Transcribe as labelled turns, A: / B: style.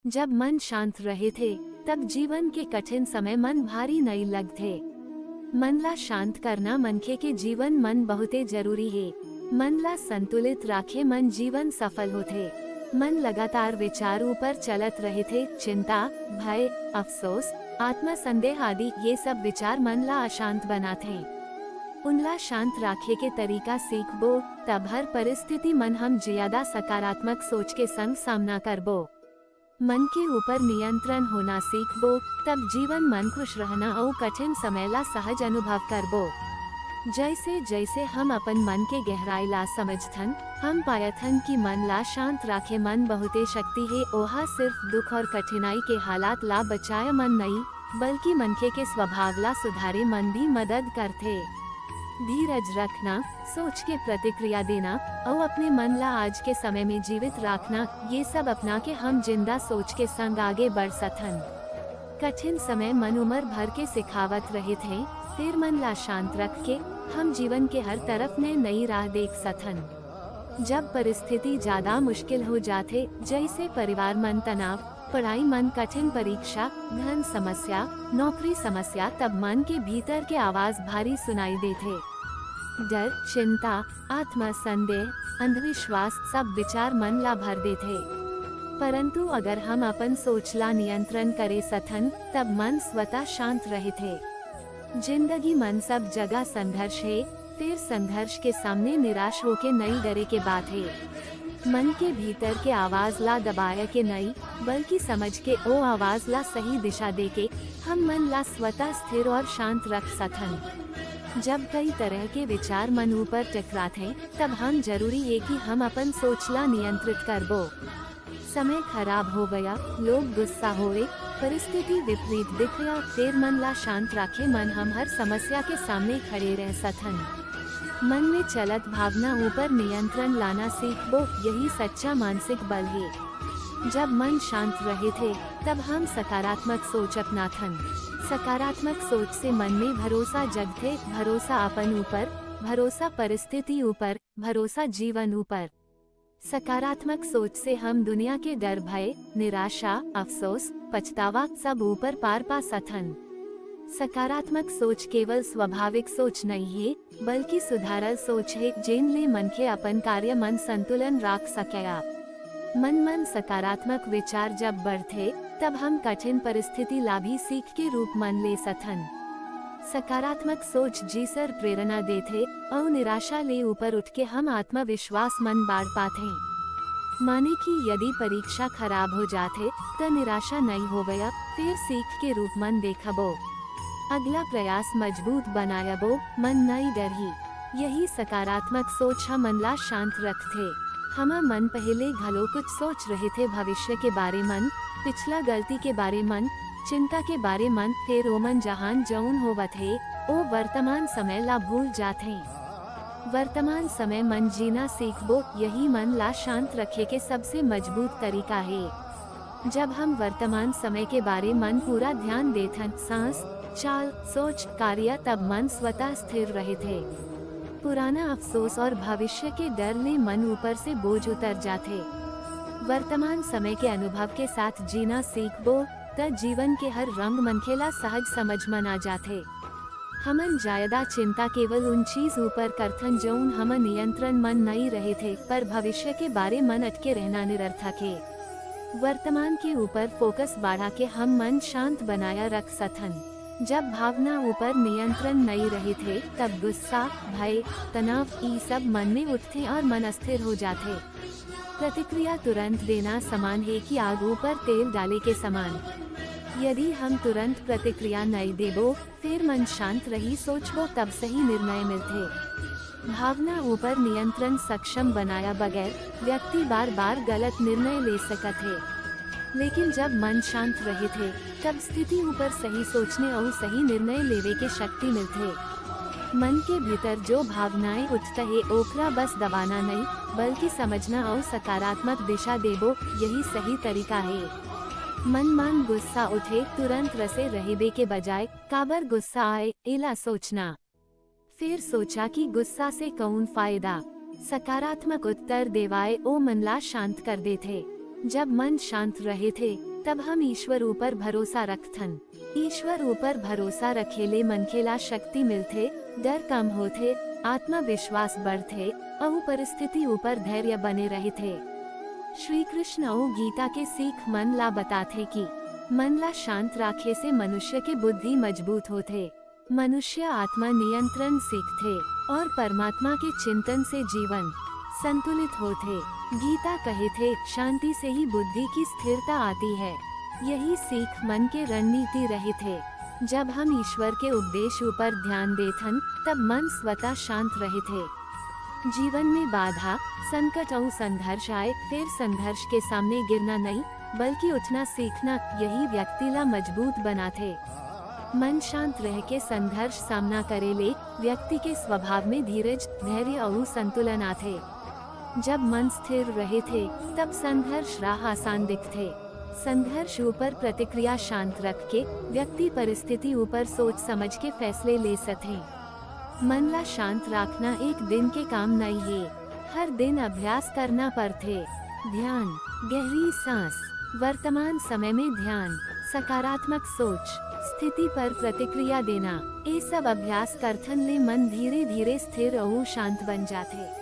A: जब मन शांत रहे थे तब जीवन के कठिन समय मन भारी नहीं लगते। मन ला शांत करना मनखे के जीवन मन बहुते जरूरी है। मन ला संतुलित राखे मन जीवन सफल होते। मन लगातार विचार ऊपर चलत रहे थे, चिंता, भय, अफसोस, आत्म संदेह आदि ये सब विचार मन ला अशांत बनाते। उनला शांत राखे के तरीका सीखबो तब हर परिस्थिति मन हम ज्यादा सकारात्मक सोच के संग सामना करबो। मन के ऊपर नियंत्रण होना सीखबो तब जीवन मन खुश रहना और कठिन समय ला सहज अनुभव करबो। जैसे जैसे हम अपन मन के गहराई ला समझथन हम पायथन की मन ला शांत राखे मन बहुते शक्ति है। ओहा सिर्फ दुख और कठिनाई के हालात ला बचाए मन नहीं बल्कि मनखे के स्वभाव ला सुधारे मन भी मदद करते। धीरज रखना, सोच के प्रतिक्रिया देना और अपने मन ला आज के समय में जीवित रखना, ये सब अपना के हम जिंदा सोच के संग आगे बढ़ सकन। कठिन समय मन उम्र भर के सिखावत रहे थे, फिर मन ला शांत रख के हम जीवन के हर तरफ में नई राह देख सकन। जब परिस्थिति ज्यादा मुश्किल हो जाते जैसे परिवार मन तनाव, पढ़ाई मन कठिन परीक्षा, धन समस्या, नौकरी समस्या, तब मन के भीतर के आवाज भारी सुनाई देते। डर, चिंता, आत्म संदेह, अंधविश्वास सब विचार मन ला भर देते। परंतु अगर हम अपन सोच ला नियंत्रण करे सथन तब मन स्वतः शांत रहे थे। जिंदगी मन सब जगह संघर्ष है, फिर संघर्ष के सामने निराश होके नई डरे के बात है। मन के भीतर के आवाज ला दबाया के नहीं बल्कि समझ के ओ आवाज ला सही दिशा दे के हम मन ला स्वतः स्थिर और शांत रख सकन। जब कई तरह के विचार मन ऊपर टकराते तब हम जरूरी है कि हम अपन सोच ला नियंत्रित करबो। समय खराब हो गया, लोग गुस्सा होए, परिस्थिति विपरीत दिख गया, फिर मन ला शांत रखे मन हम हर समस्या के सामने खड़े रह सकन। मन में चलत भावना ऊपर नियंत्रण लाना सीखबो, यही सच्चा मानसिक बल है। जब मन शांत रहे थे तब हम सकारात्मक सोच अपनाथन। सकारात्मक सोच से मन में भरोसा जगते, भरोसा अपन ऊपर, भरोसा परिस्थिति ऊपर, भरोसा जीवन ऊपर। सकारात्मक सोच से हम दुनिया के डर, भय, निराशा, अफसोस, पछतावा सब ऊपर पार पा सकन। सकारात्मक सोच केवल स्वाभाविक सोच नहीं है बल्कि सुधारल सोच है जिनले मन के अपन कार्य मन संतुलन रख सकेगा। मन सकारात्मक विचार जब बढ़ते तब हम कठिन परिस्थिति ला भी सीख के रूप मन ले सकन। सकारात्मक सोच जीसर प्रेरणा देते और निराशा ले ऊपर उठ के हम आत्मविश्वास मन बाढ़ पाते। माने कि यदि परीक्षा खराब हो जाते तो निराशा नहीं हो गया, फिर सीख के रूप मन देखबो। अगला प्रयास मजबूत बनायबो, मन नहीं डरही। यही सकारात्मक सोच हम मन ला शांत रखते। हम मन पहले घलो कुछ सोच रहे थे भविष्य के बारे मन, पिछला गलती के बारे मन, चिंता के बारे मन, फिर ओ मन जहान जौन होवत है ओ वर्तमान समय ला भूल जाते। वर्तमान समय मन जीना सीखबो, यही मन ला शांत रखे के सबसे मजबूत तरीका है। जब हम वर्तमान समय के बारे मन पूरा ध्यान देथन, सांस, चाल, सोच, कार्य, तब मन स्वतः स्थिर रहे थे। पुराना अफसोस और भविष्य के डर ले मन ऊपर से बोझ उतर जाते। वर्तमान समय के अनुभव के साथ जीना सीखबो त जीवन के हर रंग मनखेला सहज समझ मन आ जाते। हमन ज्यादा चिंता केवल उन चीज ऊपर करथन जौन हम नियंत्रण मन नहीं रहे थे, पर भविष्य के बारे मन अटके रहना निरर्थक है। वर्तमान के ऊपर फोकस बढ़ा के हम मन शांत बनाया रख सकन। जब भावना ऊपर नियंत्रण नहीं रहे थे तब गुस्सा, भय, तनाव ये सब मन में उठते और मन अस्थिर हो जाते। प्रतिक्रिया तुरंत देना समान है कि आग ऊपर तेल डाले के समान। यदि हम तुरंत प्रतिक्रिया नहीं देबो, फिर मन शांत रही सोचबो तब सही निर्णय मिलते। भावना ऊपर नियंत्रण सक्षम बनाया बगैर व्यक्ति बार बार गलत निर्णय ले सकते है, लेकिन जब मन शांत रहे थे तब स्थिति ऊपर सही सोचने और सही निर्णय लेवे के शक्ति मिलते। मन के भीतर जो भावनाएं उठता है ओकरा बस दबाना नहीं बल्कि समझना और सकारात्मक दिशा देबो, यही सही तरीका है। मन गुस्सा उठे तुरंत रसे रहेबे के बजाय काबर गुस्सा आए एला सोचना। फिर सोचा कि गुस्सा से कौन फायदा, सकारात्मक उत्तर देवाए ओ मन ला शांत कर देते। जब मन शांत रहे थे तब हम ईश्वर ऊपर भरोसा रखथन। ईश्वर ऊपर भरोसा रखेले मनखेला शक्ति मिलथे, डर कम होथे, आत्मविश्वास बढ़थे और परिस्थिति ऊपर धैर्य बने रहथे। श्री कृष्ण और गीता के सीख मन ला बताथे कि मन ला शांत राखे से मनुष्य के बुद्धि मजबूत होथे, मनुष्य आत्मा नियंत्रण सीखथे और परमात्मा के चिंतन से जीवन संतुलित होते। गीता कहे थे, शांति से ही बुद्धि की स्थिरता आती है। यही सीख मन के रणनीति रहे थे। जब हम ईश्वर के उपदेश ऊपर ध्यान देथन, तब मन स्वतः शांत रहे थे। जीवन में बाधा, संकट और संघर्ष आए, फिर संघर्ष के सामने गिरना नहीं बल्कि उठना सीखना, यही व्यक्ति ला मजबूत बनाते। मन शांत रह के संघर्ष सामना करेले व्यक्ति के स्वभाव में धीरज, धैर्य और संतुलन आते। जब मन स्थिर रहे थे, तब संघर्ष राह आसान दिखते। संघर्ष ऊपर प्रतिक्रिया शांत रख के व्यक्ति परिस्थिति ऊपर सोच समझ के फैसले ले सके। मन ला शांत रखना एक दिन के काम नहीं है, हर दिन अभ्यास करना पड़ते। ध्यान, गहरी सांस, वर्तमान समय में ध्यान, सकारात्मक सोच, स्थिति पर प्रतिक्रिया देना, ये सब अभ्यास करथन ले मन धीरे धीरे स्थिर और शांत बन जाते।